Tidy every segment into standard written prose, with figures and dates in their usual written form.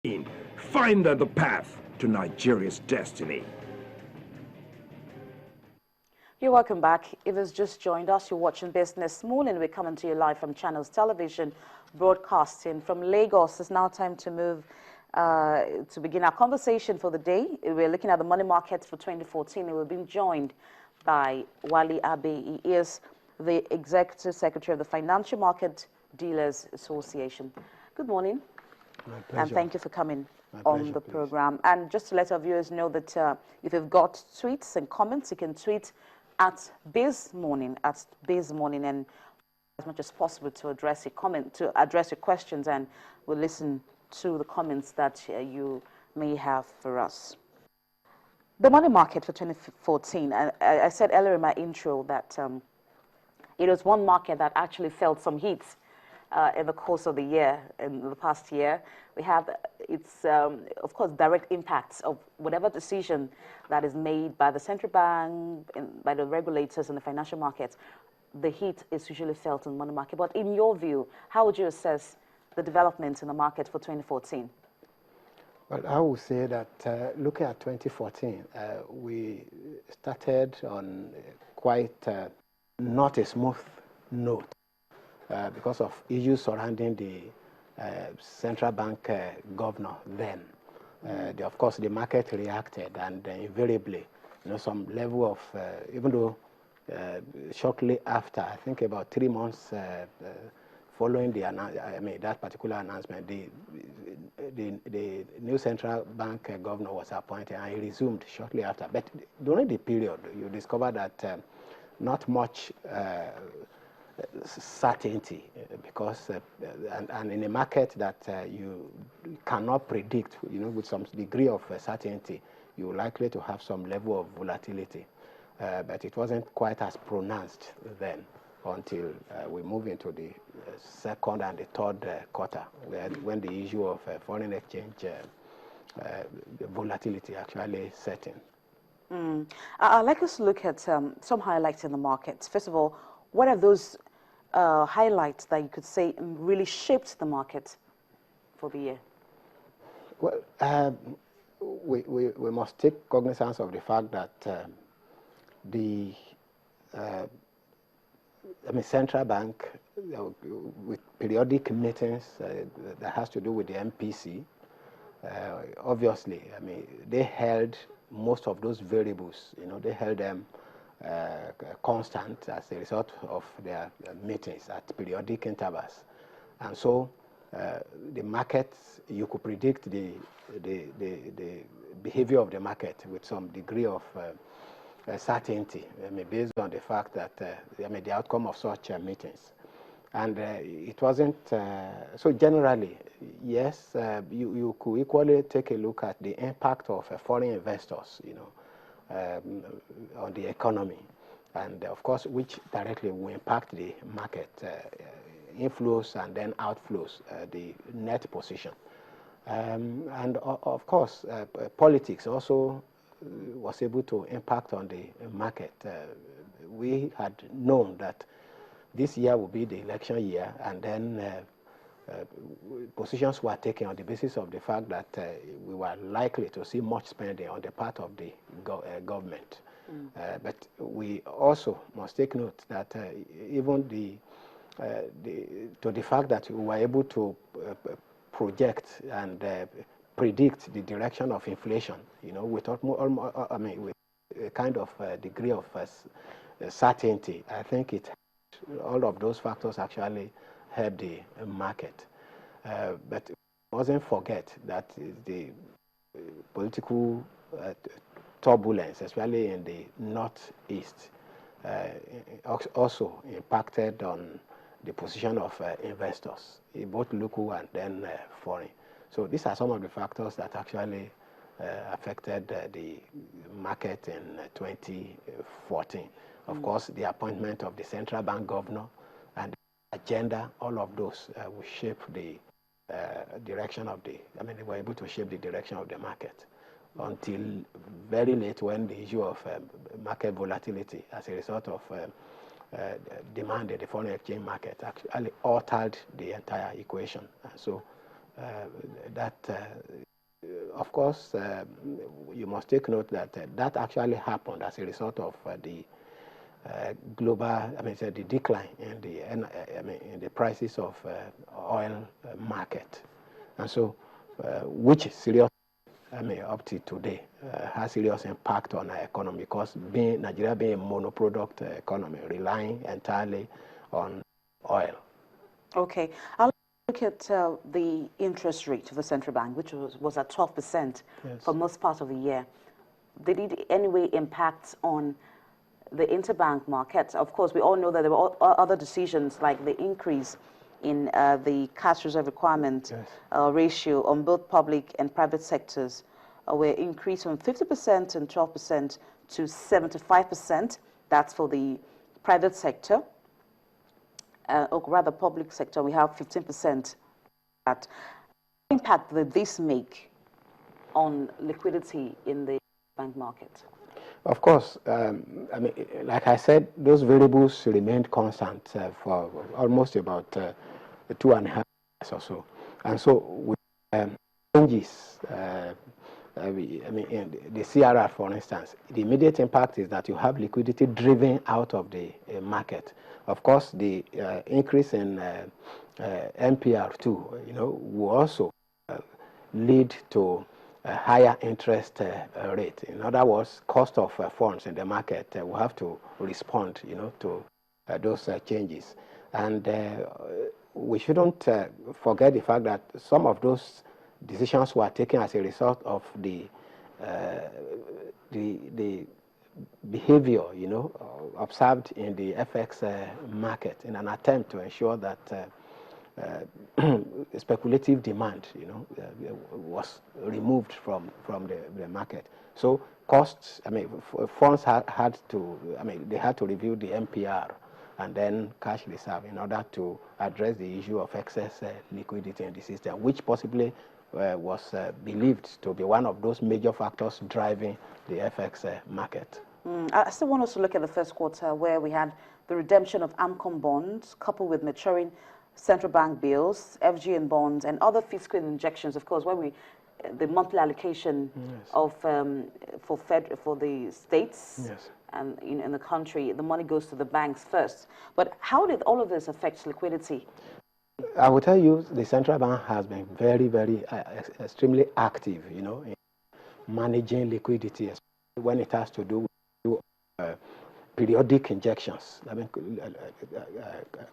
Find the path to Nigeria's destiny. You're welcome back. If it's just joined us, you're watching Business Morning. We're coming to you live from Channels Television, broadcasting from Lagos. It's now time to move to begin our conversation for the day. We're looking at the money markets for 2014, and we're being joined by Wale Abbey. He is the Executive Secretary of the Financial Market Dealers Association. Good morning. My pleasure. And thank you for coming on the program. And just to let our viewers know that if you've got tweets and comments, you can tweet at BizMorning, and as much as possible to address your questions, and we'll listen to the comments that you may have for us. The money market for 2014, I said earlier in my intro that it was one market that actually felt some heat in the course of the year, in the past year. We have its, of course, direct impacts of whatever decision that is made by the central bank, by the regulators in the financial markets. The heat is usually felt in the money market. But in your view, how would you assess the developments in the market for 2014? Well, I would say that looking at 2014, we started on quite not a smooth note because of issues surrounding the central bank governor then. Of course, the market reacted, and invariably, some level of, even though shortly after, I think about 3 months following that particular announcement, the new central bank governor was appointed, and he resumed shortly after. But during the period, you discover that not much certainty, because and in a market that you cannot predict, with some degree of certainty, you're likely to have some level of volatility. But it wasn't quite as pronounced then until we move into the second and the third quarter, when the issue of foreign exchange volatility actually set in. I'd like us to look at some highlights in the markets. First of all, what are those highlights that you could say really shaped the market for the year? Well, we must take cognizance of the fact that the central bank, with periodic meetings that has to do with the MPC, obviously, they held most of those variables. They held them constant as a result of their meetings at periodic intervals, and so the markets, you could predict the behavior of the market with some degree of certainty, based on the fact that the outcome of such meetings. And it wasn't so generally. Yes, you could equally take a look at the impact of foreign investors, on the economy, and of course, which directly will impact the market inflows and then outflows, the net position, and of course, politics also was able to impact on the market. We had known that this year will be the election year, and then positions were taken on the basis of the fact that we were likely to see much spending on the part of the government. But we also must take note that even to the fact that we were able to project and predict the direction of inflation, with a kind of degree of certainty. I think all of those factors actually helped the market. But we mustn't forget that the political turbulence, especially in the northeast, also impacted on the position of investors, both local and then foreign. So these are some of the factors that actually affected the market in 2014. Of course, the appointment of the central bank governor and the agenda, all of those will shape the direction of they were able to shape the direction of the market until very late, when the issue of market volatility as a result of demand in the foreign exchange market actually altered the entire equation. So of course, you must take note that that actually happened as a result of the global, the decline in the prices of oil market, and so which is serious. Up to today, has serious impact on our economy because Nigeria being a monoproduct economy, relying entirely on oil. Okay, I'll look at the interest rate of the central bank, which was at 12% for most part of the year. Did it in any way impact on the interbank market? Of course, we all know that there were other decisions like the increase in the cash reserve requirement ratio on both public and private sectors were increased from 50% and 12% to 75%. That's for the private sector. Or rather, public sector, we have 15%. What impact did this make on liquidity in the bank market? Of course, like I said, those variables remained constant for almost about 2.5 years or so. And so with changes, in the CRR, for instance, the immediate impact is that you have liquidity driven out of the market. Of course, the increase in MPR too, will also lead to a higher interest rate. In other words, cost of funds in the market will have to respond, to those changes. And we shouldn't forget the fact that some of those decisions were taken as a result of the behavior, observed in the FX market in an attempt to ensure that speculative demand, was removed from the market. So costs, funds had to review the MPR and then cash reserve in order to address the issue of excess liquidity in the system, which possibly was believed to be one of those major factors driving the FX market. I still want us to look at the first quarter where we had the redemption of AMCON bonds coupled with maturing central bank bills, FGN bonds, and other fiscal injections, of course, where the monthly allocation of for the states and in the country, the money goes to the banks first. But how did all of this affect liquidity? I will tell you, the central bank has been very, very extremely active, in managing liquidity, especially when it has to do with periodic injections.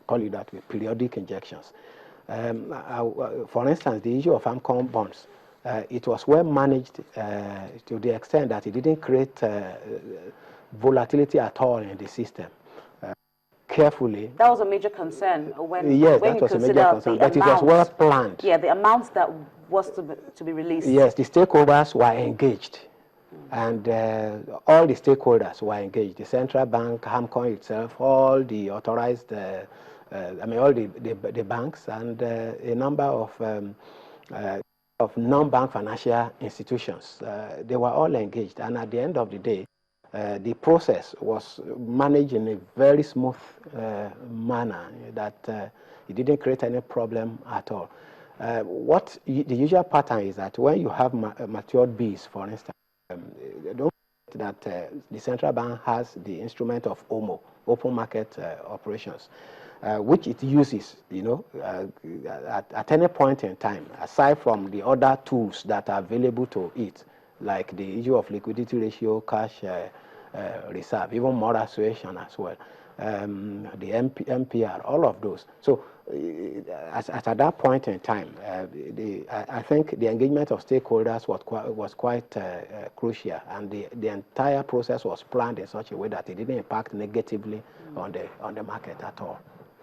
Call it that way, periodic injections. For instance, the issue of AMCON bonds, it was well managed to the extent that it didn't create volatility at all in the system. Carefully. That was a major concern when that was a major concern, but it was well planned. Yeah, the amounts that was to be released. Yes, the stakeholders were engaged, and all the stakeholders were engaged. The central bank, AMCON itself, all the authorized, all the banks, and a number of non-bank financial institutions. They were all engaged, and at the end of the day, the process was managed in a very smooth manner that it didn't create any problem at all. What the usual pattern is that when you have matured Bs, for instance, don't forget that the central bank has the instrument of OMO, open market operations, which it uses, at any point in time, aside from the other tools that are available to it, like the issue of liquidity ratio, cash reserve, even moral suasion as well, the MPR, all of those. So at that point in time, I think the engagement of stakeholders was quite crucial, and the entire process was planned in such a way that it didn't impact negatively on the market at all.